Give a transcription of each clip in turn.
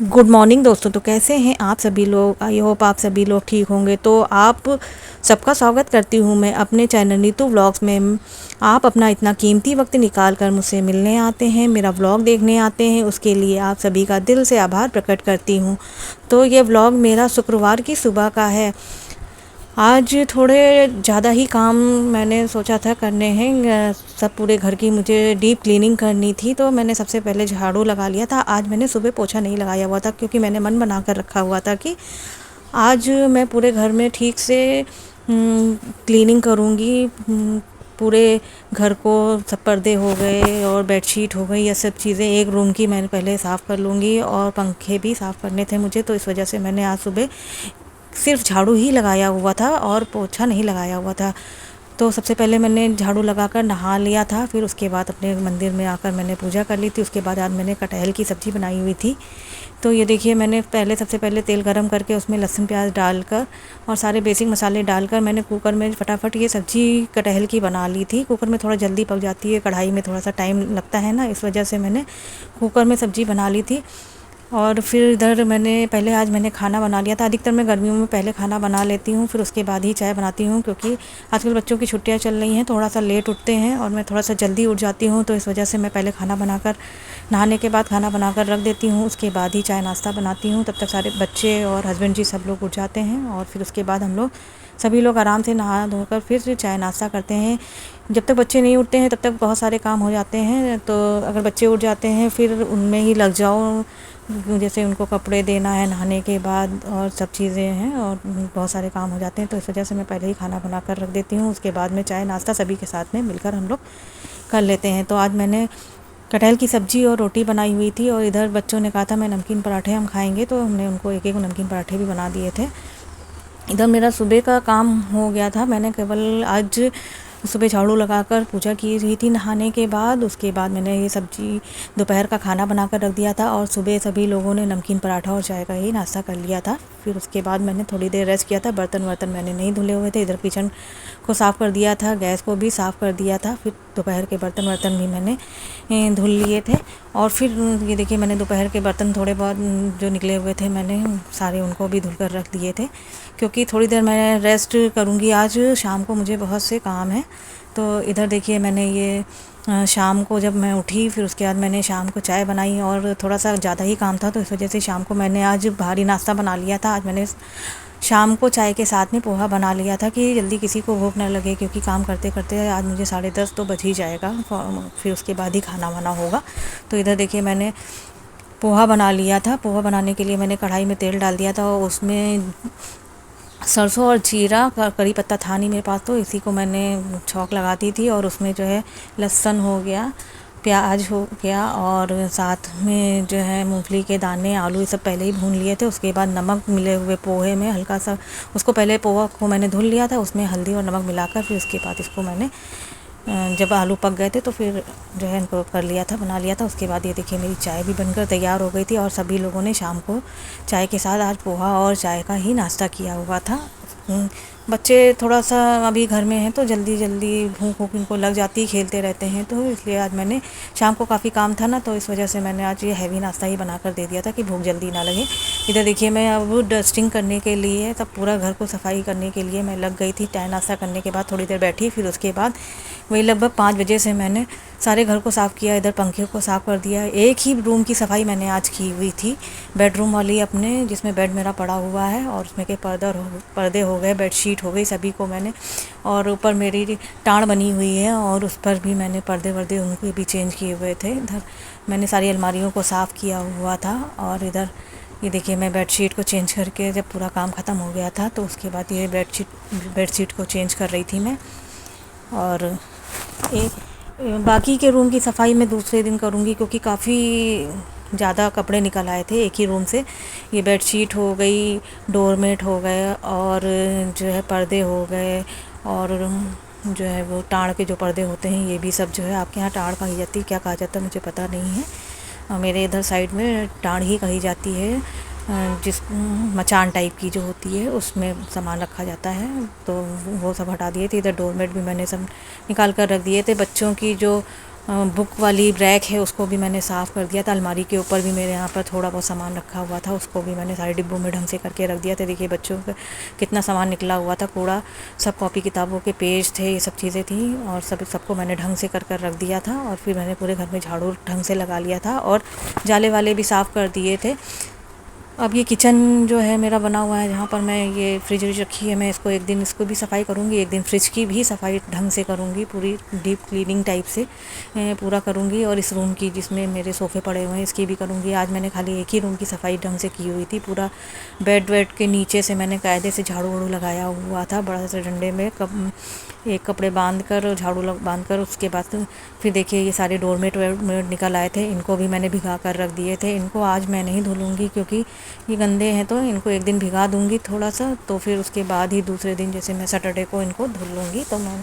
Good morning दोस्तों। तो कैसे हैं आप सभी लोग? आई होप आप सभी लोग ठीक होंगे। तो आप सबका स्वागत करती हूँ मैं अपने चैनल नीतू व्लॉग्स में। आप अपना इतना कीमती वक्त निकाल कर मुझसे मिलने आते हैं, मेरा व्लॉग देखने आते हैं, उसके लिए आप सभी का दिल से आभार प्रकट करती हूँ। तो ये व्लॉग मेरा शुक्रवार की सुबह का है। आज थोड़े ज़्यादा ही काम मैंने सोचा था करने हैं। सब पूरे घर की मुझे डीप क्लीनिंग करनी थी, तो मैंने सबसे पहले झाड़ू लगा लिया था। आज मैंने सुबह पोछा नहीं लगाया हुआ था, क्योंकि मैंने मन बना कर रखा हुआ था कि आज मैं पूरे घर में ठीक से क्लीनिंग करूँगी। पूरे घर को सब पर्दे हो गए और बेडशीट हो गई, ये सब चीज़ें एक रूम की मैंने पहले साफ़ कर लूँगी, और पंखे भी साफ़ करने थे मुझे। तो इस वजह से मैंने आज सुबह सिर्फ झाड़ू ही लगाया हुआ था और पोछा नहीं लगाया हुआ था। तो सबसे पहले मैंने झाड़ू लगाकर नहा लिया था, फिर उसके बाद अपने मंदिर में आकर मैंने पूजा कर ली थी। उसके बाद आज मैंने कटहल की सब्ज़ी बनाई हुई थी। तो ये देखिए, मैंने सबसे पहले तेल गरम करके उसमें लहसुन प्याज डालकर और सारे बेसिक मसाले डालकर मैंने कुकर में फटाफट ये सब्ज़ी कटहल की बना ली थी। कुकर में थोड़ा जल्दी पक जाती है, कढ़ाई में थोड़ा सा टाइम लगता है ना, इस वजह से मैंने कुकर में सब्ज़ी बना ली थी। और फिर इधर आज मैंने खाना बना लिया था। अधिकतर मैं गर्मियों में पहले खाना बना लेती हूँ, फिर उसके बाद ही चाय बनाती हूँ, क्योंकि आजकल बच्चों की छुट्टियाँ चल रही हैं, थोड़ा सा लेट उठते हैं और मैं थोड़ा सा जल्दी उठ जाती हूँ। तो इस वजह से मैं पहले खाना बनाकर, नहाने के बाद खाना बनाकर रख देती हूँ, उसके बाद ही चाय नाश्ता बनाती हूँ। तब तक सारे बच्चे और हस्बैंड जी सब लोग उठ जाते हैं, और फिर उसके बाद हम लोग सभी लोग आराम से नहा धोकर फिर चाय नाश्ता करते हैं। जब तक बच्चे नहीं उठते हैं तब तक बहुत सारे काम हो जाते हैं। तो अगर बच्चे उठ जाते हैं फिर उनमें ही लग जाओ, जैसे उनको कपड़े देना है नहाने के बाद और सब चीज़ें हैं, और बहुत सारे काम हो जाते हैं। तो इस वजह से मैं पहले ही खाना बना कर रख देती हूँ, उसके बाद में चाय नाश्ता सभी के साथ में मिलकर हम लोग कर लेते हैं। तो आज मैंने कटहल की सब्ज़ी और रोटी बनाई हुई थी, और इधर बच्चों ने कहा था मैं नमकीन पराठे हम खाएंगे, तो हमने उनको एक एक नमकीन पराठे भी बना दिए थे। इधर मेरा सुबह का काम हो गया था। मैंने केवल आज सुबह झाड़ू लगाकर पूजा की रही थी नहाने के बाद। उसके बाद मैंने ये सब्ज़ी दोपहर का खाना बनाकर रख दिया था, और सुबह सभी लोगों ने नमकीन पराठा और चाय का ही नाश्ता कर लिया था। फिर उसके बाद मैंने थोड़ी देर रेस्ट किया था। बर्तन वर्तन मैंने नहीं धुले हुए थे। इधर किचन को साफ़ कर दिया था, गैस को भी साफ़ कर दिया था। फिर दोपहर के बर्तन वर्तन भी मैंने धुल लिए थे। और फिर ये देखिए, मैंने दोपहर के बर्तन थोड़े बहुत जो निकले हुए थे मैंने सारे उनको भी धुल कर रख दिए थे, क्योंकि थोड़ी देर मैं रेस्ट करूँगी। आज शाम को मुझे बहुत से काम हैं। तो इधर देखिए, मैंने ये शाम को जब मैं उठी, फिर उसके बाद मैंने शाम को चाय बनाई, और थोड़ा सा ज़्यादा ही काम था, तो इस वजह से शाम को मैंने आज भारी नाश्ता बना लिया था। आज मैंने शाम को चाय के साथ में पोहा बना लिया था, कि जल्दी किसी को भूख न लगे, क्योंकि काम करते करते आज मुझे 10:30 तो बज ही जाएगा, फिर उसके बाद ही खाना वाना होगा। तो इधर देखिए, मैंने पोहा बना लिया था। पोहा बनाने के लिए मैंने कढ़ाई में तेल डाल दिया था, और उसमें सरसों और जीरा कड़ी पत्ता था नहीं मेरे पास, तो इसी को मैंने छौंक लगा दी थी। और उसमें जो है लहसुन हो गया, प्याज हो गया, और साथ में जो है मूंगफली के दाने, आलू, ये सब पहले ही भून लिए थे। उसके बाद नमक मिले हुए पोहे में हल्का सा, उसको पहले पोहा को मैंने धुल लिया था, उसमें हल्दी और नमक मिलाकर, फिर उसके बाद इसको मैंने जब आलू पक गए थे तो फिर जो है इनको कर लिया था, बना लिया था। उसके बाद ये देखिए, मेरी चाय भी बनकर तैयार हो गई थी, और सभी लोगों ने शाम को चाय के साथ आज पोहा और चाय का ही नाश्ता किया हुआ था। बच्चे थोड़ा सा अभी घर में हैं, तो जल्दी जल्दी भूख वूख इनको लग जाती है, खेलते रहते हैं, तो इसलिए आज मैंने शाम को काफ़ी काम था ना, तो इस वजह से मैंने आज ये हैवी नाश्ता ही बनाकर दे दिया था, कि भूख जल्दी ना लगे। इधर देखिए, मैं अब डस्टिंग करने के लिए, तब पूरा घर को सफाई करने के लिए मैं लग गई थी। चाय नाश्ता करने के बाद थोड़ी देर बैठी, फिर उसके बाद वही लगभग 5 बजे से मैंने सारे घर को साफ़ किया। इधर पंखे को साफ़ कर दिया। एक ही रूम की सफाई मैंने आज की हुई थी, बेडरूम वाली अपने, जिसमें बेड मेरा पड़ा हुआ है, और उसमें के पर्दे हो गए, बेडशीट हो गई, सभी को मैंने, और ऊपर मेरी टाँड़ बनी हुई है, और उस पर भी मैंने पर्दे वर्दे उनको भी चेंज किए हुए थे। इधर मैंने सारी अलमारियों को साफ़ किया हुआ था। और इधर ये देखिए, मैं बेडशीट को चेंज करके जब पूरा काम ख़त्म हो गया था, तो उसके बाद ये बेडशीट को चेंज कर रही थी मैं। और एक बाकी के रूम की सफाई मैं दूसरे दिन करूँगी, क्योंकि काफ़ी ज़्यादा कपड़े निकल आए थे एक ही रूम से। ये बेडशीट हो गई, डोरमेट हो गए, और जो है पर्दे हो गए, और जो है वो टाँड़ के जो पर्दे होते हैं, ये भी सब जो है, आपके यहाँ टाँड़ कही जाती है, क्या कहा जाता है मुझे पता नहीं है। मेरे इधर साइड में टाँड़ ही कही जाती है। जिस मचान टाइप की जो होती है, उसमें सामान रखा जाता है, तो वो सब हटा दिए थे। इधर डोरमेट भी मैंने सब निकाल कर रख दिए थे। बच्चों की जो बुक वाली रैक है उसको भी मैंने साफ़ कर दिया था। अलमारी के ऊपर भी मेरे यहाँ पर थोड़ा बहुत सामान रखा हुआ था, उसको भी मैंने सारे डिब्बों में ढंग से करके रख दिया था। देखिए बच्चों का कितना सामान निकला हुआ था, कूड़ा सब कॉपी किताबों के पेज थे, ये सब चीज़ें थी और सबको मैंने ढंग से कर रख दिया था। और फिर मैंने पूरे घर में झाड़ू ढंग से लगा लिया था और जाले वाले भी साफ़ कर दिए थे। अब ये किचन जो है मेरा बना हुआ है, जहाँ पर मैं ये फ्रिज रखी है, मैं इसको एक दिन इसको भी सफाई करूँगी, एक दिन फ्रिज की भी सफाई ढंग से करूँगी, पूरी डीप क्लीनिंग टाइप से पूरा करूँगी। और इस रूम की जिसमें मेरे सोफ़े पड़े हुए हैं इसकी भी करूँगी। आज मैंने खाली एक ही रूम की सफाई ढंग से की हुई थी। पूरा बेड वेड के नीचे से मैंने कायदे से झाड़ू वाड़ू लगाया हुआ था, बड़ा सा डंडे में एक कपड़े बांध कर झाड़ू बांध कर। उसके बाद फिर देखिए ये सारे डोरमेट निकल आए थे, इनको भी मैंने भिगा कर रख दिए थे। इनको आज मैं नहीं धुलूँगी क्योंकि ये गंदे हैं, तो इनको एक दिन भिगा दूँगी थोड़ा सा, तो फिर उसके बाद ही दूसरे दिन जैसे मैं सैटरडे को इनको धुल लूँगी। तो मैं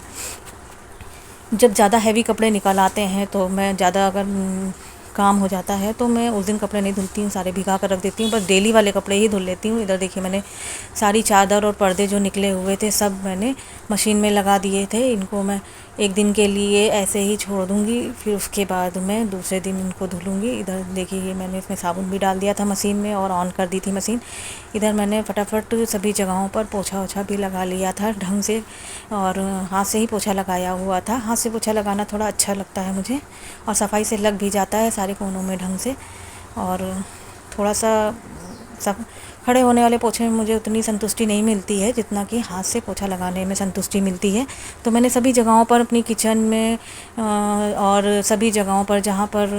जब ज़्यादा हैवी कपड़े निकल आते हैं तो मैं ज़्यादा अगर काम हो जाता है तो मैं उस दिन कपड़े नहीं धुलती हूँ, सारे भिगा कर रख देती हूँ, बस डेली वाले कपड़े ही धुल लेती हूँ। इधर देखिए मैंने सारी चादर और पर्दे जो निकले हुए थे सब मैंने मशीन में लगा दिए थे। इनको मैं एक दिन के लिए ऐसे ही छोड़ दूँगी, फिर उसके बाद मैं दूसरे दिन इनको धुलूँगी। इधर देखिए ये मैंने इसमें साबुन भी डाल दिया था मशीन में और ऑन कर दी थी मशीन। इधर मैंने फटाफट सभी जगहों पर पोछा ओछा भी लगा लिया था ढंग से, और हाथ से ही पोछा लगाया हुआ था। हाथ से पोछा लगाना थोड़ा अच्छा लगता है मुझे और सफाई से लग भी जाता है सारे कोनों में ढंग से। और थोड़ा सा सब खड़े होने वाले पोछे में मुझे उतनी संतुष्टि नहीं मिलती है जितना कि हाथ से पोछा लगाने में संतुष्टि मिलती है। तो मैंने सभी जगहों पर अपनी किचन में और सभी जगहों पर जहाँ पर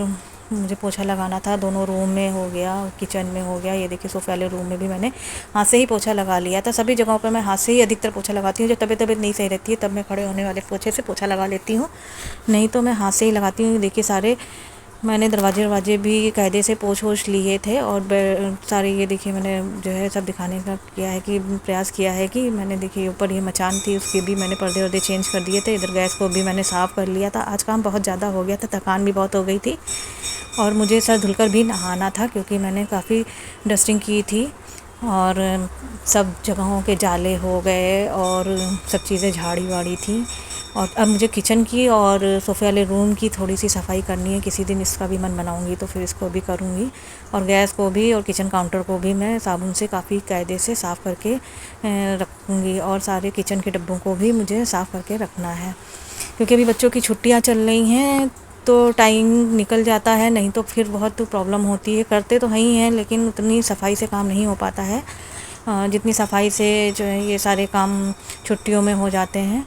मुझे पोछा लगाना था, दोनों रूम में हो गया, किचन में हो गया, ये देखिए सोफे वाले रूम में भी मैंने हाथ से ही पोछा लगा लिया था। सभी जगहों पर मैं हाथ से ही अधिकतर पोछा लगाती हूँ। जब तबीयत नहीं सही रहती है तब मैं खड़े होने वाले पोछे से पोछा लगा लेती हूँ, नहीं तो मैं हाथ से ही लगाती हूँ। देखिए सारे मैंने दरवाजे भी कायदे से पोंछ वोछ लिए थे और सारे ये देखिए मैंने जो है सब दिखाने का किया है कि प्रयास किया है कि मैंने देखिए ऊपर ये मचान थी उसके भी मैंने पर्दे वर्दे चेंज कर दिए थे। इधर गैस को भी मैंने साफ़ कर लिया था। आज काम बहुत ज़्यादा हो गया था, थकान भी बहुत हो गई थी और मुझे सर धुलकर भी नहाना था क्योंकि मैंने काफ़ी डस्टिंग की थी और सब जगहों के जाले हो गए और सब चीज़ें झाड़ी वाड़ी थी। और अब मुझे किचन की और सोफ़े वाले रूम की थोड़ी सी सफाई करनी है। किसी दिन इसका भी मन बनाऊंगी तो फिर इसको भी करूंगी। और गैस को भी और किचन काउंटर को भी मैं साबुन से काफ़ी कायदे से साफ़ करके रखूँगी। और सारे किचन के डब्बों को भी मुझे साफ़ करके रखना है क्योंकि अभी बच्चों की छुट्टियां चल रही हैं तो टाइम निकल जाता है, नहीं तो फिर बहुत प्रॉब्लम होती है। करते तो ही हैं लेकिन उतनी सफाई से काम नहीं हो पाता है जितनी सफाई से जो है ये सारे काम छुट्टियों में हो जाते हैं।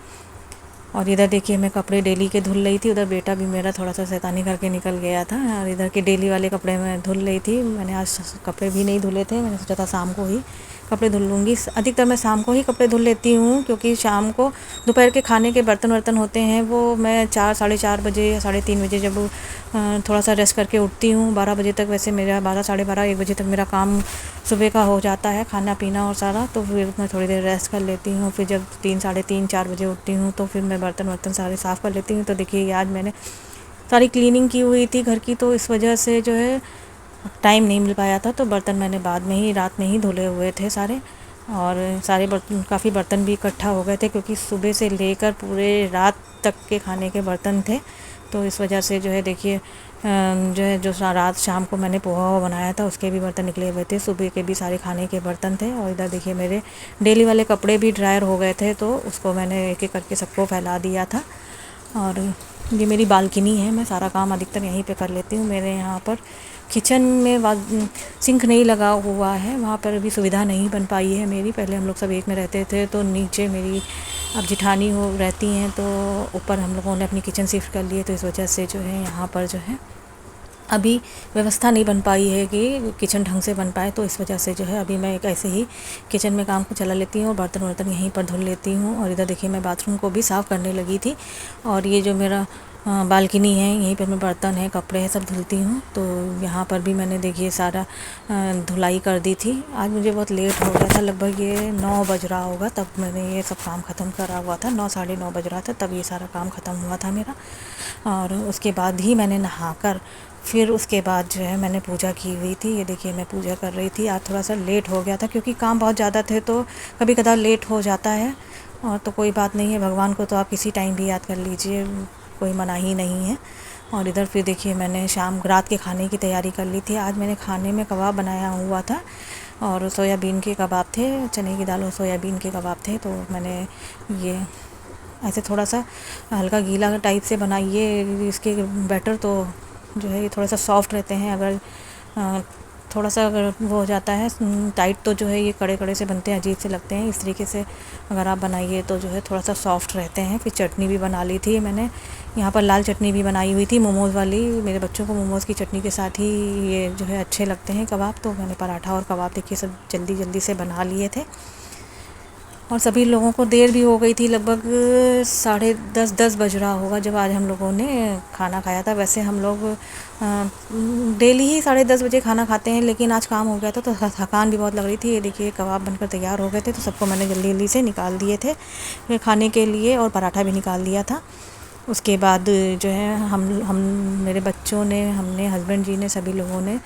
और इधर देखिए मैं कपड़े डेली के धुल रही थी, उधर बेटा भी मेरा थोड़ा सा शैतानी करके निकल गया था और इधर के डेली वाले कपड़े मैं धुल रही थी। मैंने आज कपड़े भी नहीं धुले थे, मैंने सोचा था शाम को ही कपड़े धुल लूँगी। अधिकतर मैं शाम को ही कपड़े धुल लेती हूँ क्योंकि शाम को दोपहर के खाने के बर्तन वर्तन होते हैं वो मैं 4 साढ़े 4 बजे या 3:30 बजे जब थोड़ा सा रेस्ट करके उठती हूँ। 12 बजे तक वैसे मेरा 12 साढ़े 12 1 बजे तक मेरा काम सुबह का हो जाता है, खाना पीना और सारा। तो फिर मैं थोड़ी देर रेस्ट कर लेती हूँ, फिर जब 3 साढ़े 3 4 बजे उठती हूँ तो फिर मैं बर्तन वर्तन सारे साफ़ कर लेती हूँ। तो देखिए आज मैंने सारी क्लीनिंग की हुई थी घर की, तो इस वजह से जो है टाइम नहीं मिल पाया था। तो बर्तन मैंने बाद में ही रात में ही धुले हुए थे सारे, और सारे बर्तन काफ़ी बर्तन भी इकट्ठा हो गए थे क्योंकि सुबह से लेकर पूरे रात तक के खाने के बर्तन थे। तो इस वजह से जो है देखिए जो है जो रात शाम को मैंने पोहा बनाया था उसके भी बर्तन निकले हुए थे, सुबह के भी सारे खाने के बर्तन थे। और इधर देखिए मेरे डेली वाले कपड़े भी ड्रायर हो गए थे तो उसको मैंने एक एक करके सबको फैला दिया था। और ये मेरी बालकनी है, मैं सारा काम अधिकतर यहीं पे कर लेती हूँ। मेरे यहाँ पर किचन में सिंक नहीं लगा हुआ है, वहाँ पर अभी सुविधा नहीं बन पाई है मेरी। पहले हम लोग सब एक में रहते थे तो नीचे मेरी अब जिठानी हो रहती हैं तो ऊपर हम लोगों ने अपनी किचन शिफ्ट कर लिए, तो इस वजह से जो है यहाँ पर जो है अभी व्यवस्था नहीं बन पाई है कि किचन ढंग से बन पाए। तो इस वजह से जो है अभी मैं एक ऐसे ही किचन में काम को चला लेती हूँ और बर्तन वर्तन यहीं पर धुल लेती हूँ। और इधर देखिए मैं बाथरूम को भी साफ़ करने लगी थी और ये जो मेरा बालकनी है यहीं पर मैं बर्तन है कपड़े हैं सब धुलती हूँ। तो यहाँ पर भी मैंने देखिए सारा धुलाई कर दी थी। आज मुझे बहुत लेट हो गया था, लगभग ये 9 बज रहा होगा तब मैंने ये सब काम ख़त्म करा हुआ था। 9 साढ़े 9 बज रहा था तब ये सारा काम ख़त्म हुआ था मेरा। और उसके बाद ही मैंने नहाकर फिर उसके बाद जो है मैंने पूजा की हुई थी। ये देखिए मैं पूजा कर रही थी। आज थोड़ा सा लेट हो गया था क्योंकि काम बहुत ज़्यादा थे तो कभी कदार लेट हो जाता है, और तो कोई बात नहीं है, भगवान को तो आप किसी टाइम भी याद कर लीजिए, कोई मना ही नहीं है। और इधर फिर देखिए मैंने शाम रात के खाने की तैयारी कर ली थी। आज मैंने खाने में कबाब बनाया हुआ था और सोयाबीन के कबाब थे, चने की दाल और सोयाबीन के कबाब थे। तो मैंने ये ऐसे थोड़ा सा हल्का गीला टाइप से बनाइए इसके बैटर, तो जो है ये थोड़ा सा सॉफ्ट रहते हैं। अगर थोड़ा सा अगर वो हो जाता है टाइट तो जो है ये कड़े कड़े से बनते हैं, अजीब से लगते हैं। इस तरीके से अगर आप बनाइए तो जो है थोड़ा सा सॉफ्ट रहते हैं। फिर चटनी भी बना ली थी मैंने, यहाँ पर लाल चटनी भी बनाई हुई थी मोमोज़ वाली। मेरे बच्चों को मोमोज़ की चटनी के साथ ही ये जो है अच्छे लगते हैं कबाब। तो मैंने पराठा और कबाब देखिए सब जल्दी जल्दी से बना लिए थे। और सभी लोगों को देर भी हो गई थी, लगभग 10:30 बज रहा होगा जब आज हम लोगों ने खाना खाया था। वैसे हम लोग डेली ही 10:30 बजे खाना खाते हैं, लेकिन आज काम हो गया था तो थकान भी बहुत लग रही थी। ये देखिए कबाब बनकर तैयार हो गए थे, तो सबको मैंने जल्दी जल्दी से निकाल दिए थे खाने के लिए, और पराठा भी निकाल दिया था। उसके बाद जो है हम मेरे बच्चों ने, हमने, हस्बैंड जी ने, सभी लोगों ने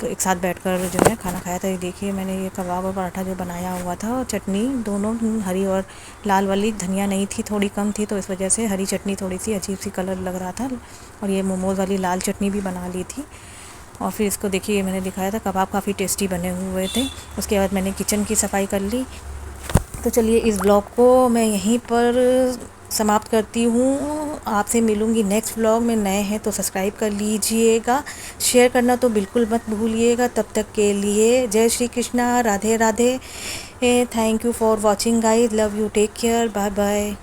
एक साथ बैठकर जो है खाना खाया था। ये देखिए मैंने ये कबाब और पराठा जो बनाया हुआ था, और चटनी दोनों हरी और लाल वाली, धनिया नहीं थी, थोड़ी कम थी, तो इस वजह से हरी चटनी थोड़ी सी अजीब सी कलर लग रहा था। और ये मोमोज़ वाली लाल चटनी भी बना ली थी। और फिर इसको देखिए मैंने दिखाया था, कबाब काफ़ी टेस्टी बने हुए थे। उसके बाद मैंने किचन की सफाई कर ली। तो चलिए इस ब्लॉग को मैं यहीं पर समाप्त करती हूँ। आपसे मिलूँगी नेक्स्ट ब्लॉग में। नए हैं तो सब्सक्राइब कर लीजिएगा, शेयर करना तो बिल्कुल मत भूलिएगा। तब तक के लिए जय Shri Krishna, Radhe Radhe. Thank you for watching guys, love you, take care, bye bye.